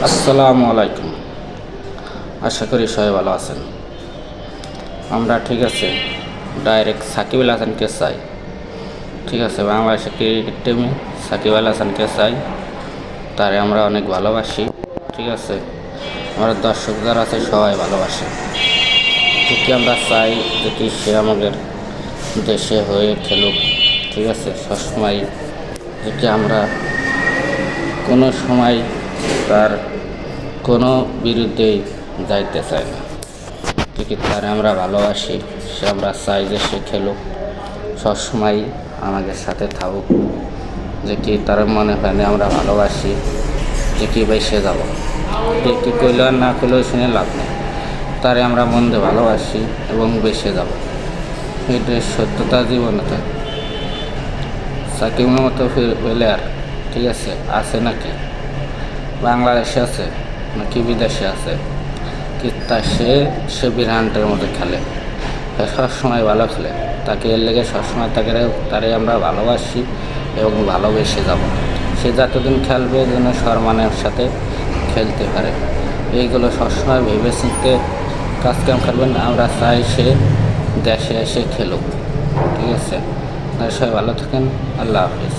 আসসালামু আলাইকুম। আশা করি সবাই ভালো আছেন। আমরা ঠিক আছে ডাইরেক্ট সাকিব আল হাসানকে চাই। ঠিক আছে, বাংলাদেশের ক্রিকেট টিমে সাকিব আল হাসানকে চাই, তারে আমরা অনেক ভালোবাসি। ঠিক আছে, আমরা দর্শক যারা আছে সবাই ভালোবাসে। ঠিক আমরা চাই যে কি সে আমাদের দেশে হয়ে খেলুক। ঠিক আছে, সবসময় যে কি আমরা কোনো সময় তার কোনো বিরুদ্ধেই যাইতে চাই না। ঠিক তারে আমরা ভালোবাসি, সে আমরা চাই যে সে খেলুক, সবসময় আমাদের সাথে থাকুক। যে কি তার মনে হয় আমরা ভালোবাসি যে কি সে যাব, যে কি কইলেও আর না কইলেও শুনে লাভ নেই। তারে আমরা মন দিয়ে ভালোবাসি এবং বেসে যাব, এটাই সত্যতা জীবনে। তো সাকিবের মতো প্লেয়ার ঠিক আছে আছে নাকি বাংলাদেশে আছে নাকি বিদেশে আছে? কি তা সে বিরানটার মধ্যে খেলে, সবসময় ভালো খেলে। তাকে এর লেগে সবসময় তারে আমরা ভালোবাসি এবং ভালোবেসে যাব। সে যতদিন খেলবে যেন সম্মানের সাথে খেলতে পারে, এইগুলো সবসময় ভেবে চিনতে কাজকাম করবেন। আমরা চাই সে দেশে এসে খেলুক। ঠিক আছে, সবাই ভালো থাকেন। আল্লাহ হাফিজ।